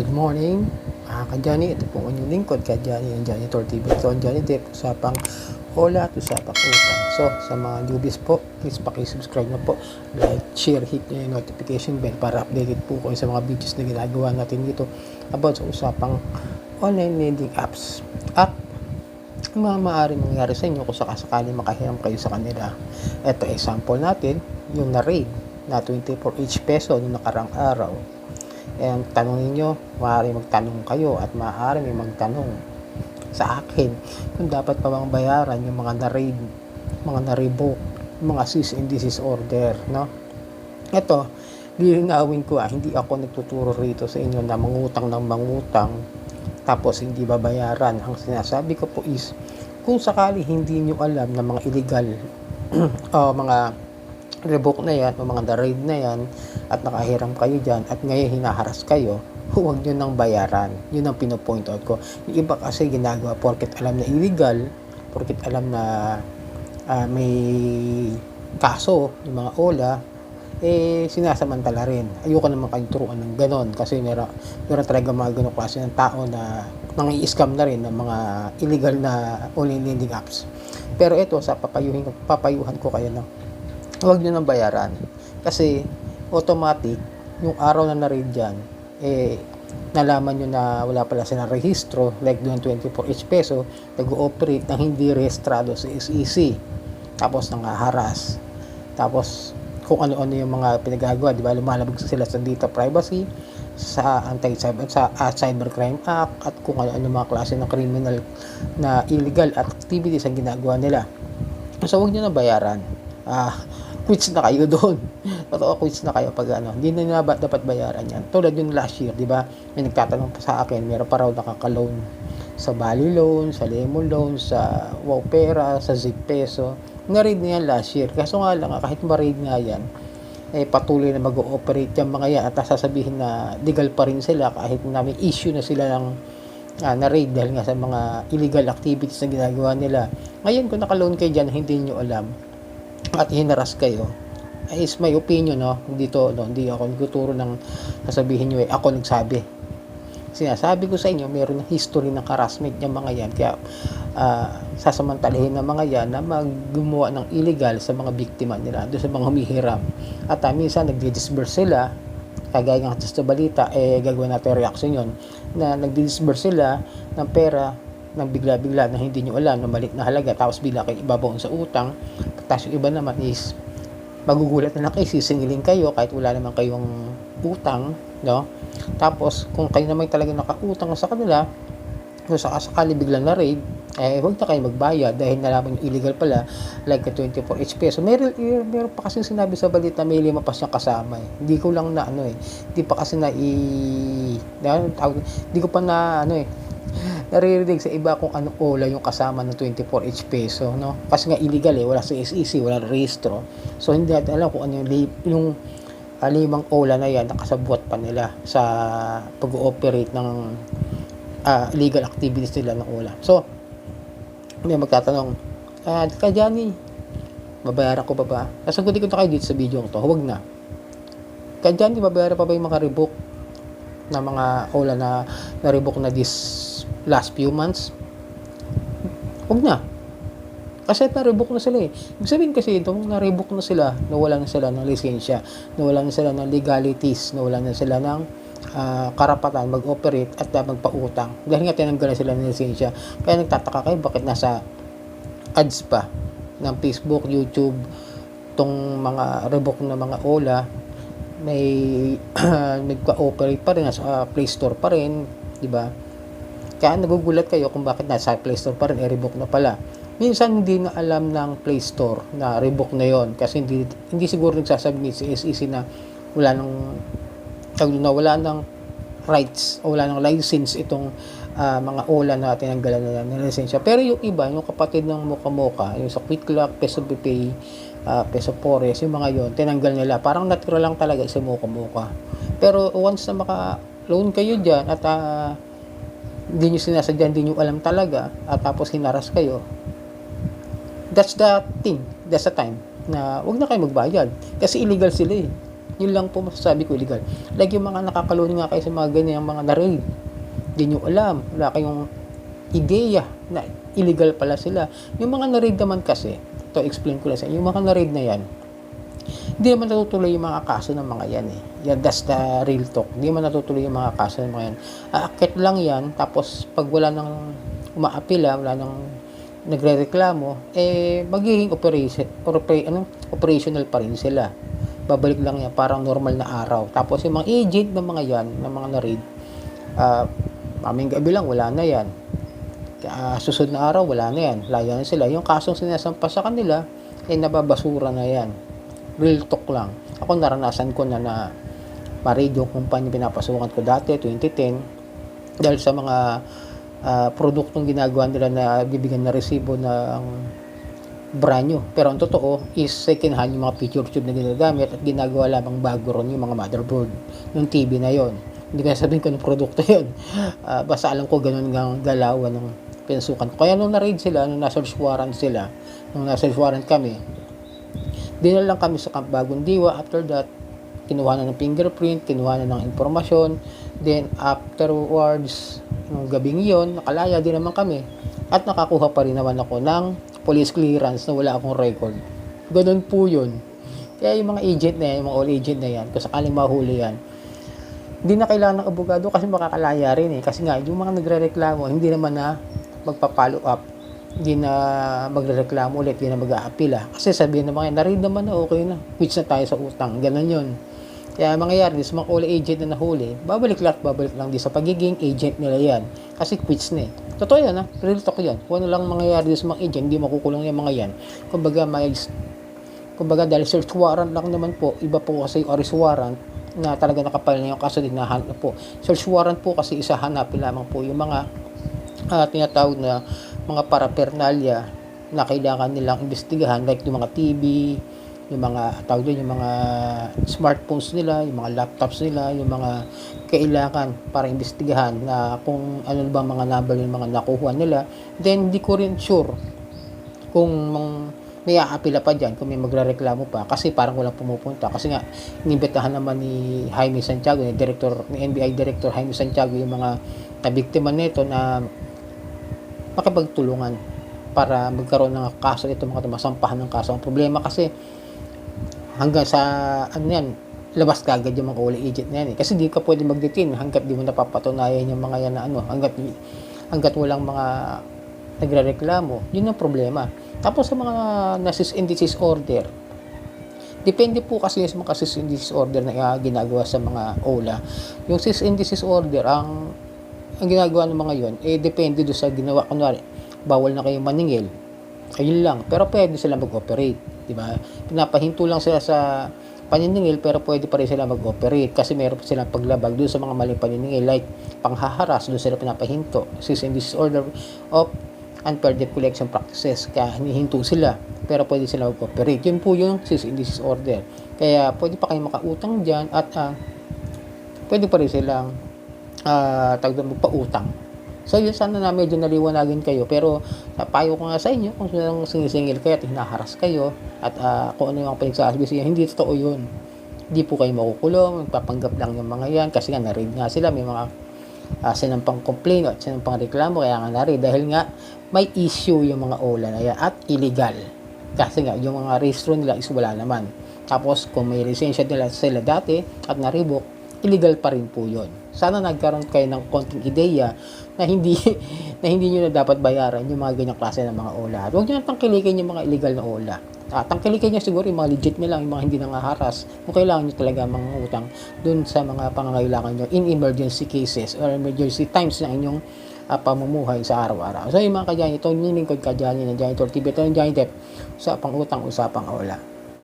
Good morning, ka-Johnny. Ito po ang inyong lingkod, ka-Johnny, ang Johnny Tour TV. Ito ang Johnny Depp, usapang hola at usapang utang. So, sa mga newbies po, please pakisubscribe na po. Like, share, hit nyo yung notification bell para updated po kayo sa mga videos na ginagawa natin dito about sa usapang online lending apps. At ang mga maaaring mangyari sa inyo kung sakasakali makahiram kayo sa kanila. Ito example natin, yung na-raid na 24 each peso noong nakarang araw. And tanongin nyo, maaari magtanong kayo at maaari may magtanong sa akin kung dapat pa bang bayaran yung mga na-raid, mga na-revoke, mga cease and desist order, no? Ito, lilinawin ko hindi ako nagtuturo rito sa inyo na mangutang ng mangutang tapos hindi babayaran. Ang sinasabi ko po is, kung sakali hindi nyo alam na mga illegal o mga revoke na yan o mga na-raid na yan at nakahiram kayo dyan at ngayon hinaharas kayo, huwag nyo nang bayaran. Yun ang pinopoint out ko. Yung iba kasi ginagawa porket alam na illegal, porket alam na may kaso yung mga OLA, sinasamantala rin. Ayoko naman kayong turuan ng ganon kasi meron talaga mga ganong klase ng tao na nang-i-scam na rin ng mga illegal na online lending apps. Pero ito, sa papayuhan ko kayo na huwag nyo nang bayaran kasi automatic yung araw na na-raid dyan nalaman nyo na wala pala silang rehistro like doon 24 each peso nag-ooperate ng hindi rehistrado sa SEC tapos nangaharas tapos kung ano-ano yung mga pinagagawa, di ba, lumalabag sila sa data privacy, sa Cybercrime Act at kung ano-ano mga klase ng criminal na illegal activities ang ginagawa nila. So huwag nyo na bayaran. Quits na kayo doon. Totoo, quits na kayo pag hindi na dapat bayaran yan. Tulad yung last year, di ba? May nagtatanong pa sa akin, meron pa raw nakaka-loan sa Bali Loan, sa Lemon Loan, sa Wowpera, sa Zip Peso. Na-raid na yan last year. Kaso nga lang, kahit ma-raid nga yan, patuloy na mag-ooperate yung mga yan at sasabihin na legal pa rin sila kahit na may issue na sila ng na-raid dahil nga sa mga illegal activities na ginagawa nila. Ngayon, kung naka-loan kayo dyan, hindi nyo alam at hinaras kayo, is my opinion, no? Hindi ako nagtuturo ng sasabihin nyo ako nagsabi. Sinasabi ko sa inyo, meron ng history ng harassment yung mga yan, kaya sasamantalahin ng mga yan na gumawa ng illegal sa mga biktima nila, doon sa mga humihiram. At minsan nagdi-disburse sila, kagaya nga sa balita, gagawin natin reaction yon na nagdi-disburse sila ng pera ng bigla-bigla na hindi nyo alam na maliit na halaga tapos bigla kayo ibabaon sa utang. Tapos yung iba naman is magugulat na lang kayo, sisingilin kayo kahit wala naman kayong utang, no? Tapos kung kayo naman talaga nakautang sa kanila, kung sakasakali biglang na raid, huwag na kayo magbayad dahil nalaman yung illegal pala like 24 each peso. Meron pa kasi sinabi sa balita may 5 pa siyang kasama Hindi ko lang na hindi pa kasi hindi ko pa na naririnig sa iba kung ano OLA yung kasama ng 24 each peso, no? Kasi nga illegal wala sa SEC, wala rehistro. So hindi natin alam kung ano yung 5 OLA na yan nakasabwat pa nila sa pag-ooperate ng legal activities nila ng OLA. So may magtatanong, Johnny, babayaran ko pa ba? Sasagutin ko na kayo dito sa video ko to, huwag na. Johnny, babayaran pa ba yung mga revoke na mga OLA na na-revoke na this last few months? Huwag na. Kasi na-revoke na sila Ibig sabihin kasi ito, na-revoke na sila, nawalan na sila ng lisensya, nawalan na sila ng legalities, nawalan na sila ng karapatan mag-operate at magpautang. Dahil nga tinanggal na sila ng lisensya. Kaya nagtataka kayo bakit nasa ads pa ng Facebook, YouTube, tong mga revoke na mga OLA, may nagpa-operate pa rin sa Play Store pa rin, di ba? Kaya nagugulat kayo kung bakit nasa Play Store pa rin, revoke na pala. Minsan hindi na alam ng Play Store na revoke na yon kasi hindi siguro nagsasubmit si SEC na wala ng rights o wala ng license itong mga OLA na tinanggalan na ng lisensya. Pero yung iba, yung kapatid ng Mocha, yung sa QuickLock, Peso BPay, Peso Pores, yung mga yon tinanggal nila. Parang natural lang talaga sa Mocha. Pero once na maka-loan kayo dyan at hindi nyo sinasadya, hindi nyo alam talaga at tapos hinaras kayo, that's the time na huwag na kayo magbayad kasi illegal sila Yun lang po masasabi ko illegal. Like yung mga nakakaloni nga kayo sa mga ganyan, mga na-raid. Hindi nyo alam. Wala kayong ideya na illegal pala sila. Yung mga na-raid naman kasi, to explain ko lang sa inyo, yung mga na-raid na yan, hindi naman natutuloy yung mga kaso ng mga yan eh. Yeah, that's the real talk. Hindi naman natutuloy yung mga kaso ng mga yan. Aakit lang yan, tapos pag wala nang umaapila, wala nang nagre-reklamo, magiging operational pa rin sila. Babalik lang yan, parang normal na araw. Tapos yung mga agent ng mga yan, ng mga na-raid, maming gabi lang, wala na yan. Susunod na araw, wala na yan. Laya na sila. Yung kasong sinasampa sa kanila, nababasura na yan. Real talk lang. Ako naranasan ko na ma-raid yung kumpanya pinapasukan ko dati, 2010, dahil sa mga produktong ginagawa nila na bibigyan na resibo ng brand new. Pero ang totoo is second hand yung mga picture tube na ginagamit at ginagawa lamang bago ron yung mga motherboard ng TV na yon. Hindi ko sabihin ko ng produkto yon. Basta alam ko ganun ang galawan ng pinasukan ko. Kaya nung na-raid sila, nung nasa-search warrant kami, dinala lang kami sa Camp Bagong Diwa. After that, kinuha na ng fingerprint, kinuha na ng informasyon. Then afterwards, nung gabing yon, nakalaya din naman kami. At nakakuha pa rin naman ako ng police clearance na wala akong record. Ganun po yun. Kaya yung mga agent na yan, yung mga all agent na yan, kung sakaling mahuli yan, hindi na kailangan ng abogado kasi makakalaya rin eh. Kasi nga, yung mga nagre-reklamo, hindi naman na magpa-follow up. Hindi na magre-reklamo ulit, hindi na mag-a-appeal. Kasi sabihin na mga, na-read naman na okay na. Quits na tayo sa utang. Ganun yun. Kaya mangyayari din sa mga all agent na nahuli, babalik lang din sa pagiging agent nila yan. Kasi quits na eh. Totoo yan ha. Real talk yan. Kung ano lang mangyayari din sa mga agent, hindi makukulong yung mga yan. Kumbaga dahil search warrant lang naman po, iba po kasi yung arrest warrant na talaga nakapal na yung kaso din nahanap po. Search warrant po kasi isa hanapin lamang po yung mga tinatawag na mga paraphernalia na kailangan nilang investigahan, like yung mga TV, yung mga tawag doon, yung mga smartphones nila, yung mga laptops nila, yung mga kailangan para investigahan na kung ano ba mga number yung mga nakuha nila. Then di ko rin sure kung may aapila pa dyan, kung may magrereklamo pa, kasi parang walang pumupunta. Kasi nga, inimbitahan naman ni Jaime Santiago, ni NBI Director Jaime Santiago, yung mga nabiktima nito na makipagtulungan para magkaroon ng kaso ito, mga masampahan ng kaso. Ang problema kasi hanggang sa labas kagad yung mga all agent na yan eh. Kasi di ka pwede mag-detain hanggat di mo napapatunayan yung mga yan na hanggat walang mga nagrereklamo. Yun ang problema. Tapos sa mga cease and desist order, depende po kasi sa mga cease and desist order na ginagawa sa mga OLA. Yung cease and desist order, ang ginagawa ng mga yon, depende doon sa ginawa. Kunwari, bawal na kayong maningil. Ayun lang. Pero pwede sila mag-operate. Diba? Pinapahinto lang sila sa paniningil, pero pwede pa rin sila mag-operate kasi meron pa silang paglabag doon sa mga maling paniningil, like panghaharas, doon sila pinapahinto. Cease and desist order of unfair debt collection practices. Kaya hinihinto sila, pero pwede sila mag-operate. Yun po yung cease and desist order. Kaya pwede pa kayong makautang dyan at pwede pa rin silang magpautang. So yun, sana na medyo naliwanagin kayo, pero payo ko nga sa inyo kung silang sinisingil kayo at hinaharas kayo at kung ano yung pinagsasabi siya, hindi totoo yun. Hindi po kayo makukulong, magpapanggap lang yung mga yan kasi nga na-raid nga sila, may mga sinampang complaint at sinampang reklamo, kaya nga na-raid dahil nga may issue yung mga OLA na yan at illegal. Kasi nga yung mga registro nila is wala naman. Tapos kung may lisensya nila sila dati at na-revoke, illegal pa rin po yun. Sana nagkaroon kayo ng konting ideya na hindi nyo na dapat bayaran yung mga ganyang klase ng mga OLA. Huwag nyo na tangkilikin yung mga illegal na OLA. Tangkilikin nyo siguro yung mga legit nyo lang, yung mga hindi nangaharas. Kung kailangan nyo talaga mangutang dun sa mga pangangailangan nyo in emergency cases or emergency times na inyong pamumuhay sa araw-araw. So yung mga kadyani, ito yung lingkod kadyani ng Janitor TV, ito yung Janitor sa pangutang-usapang OLA.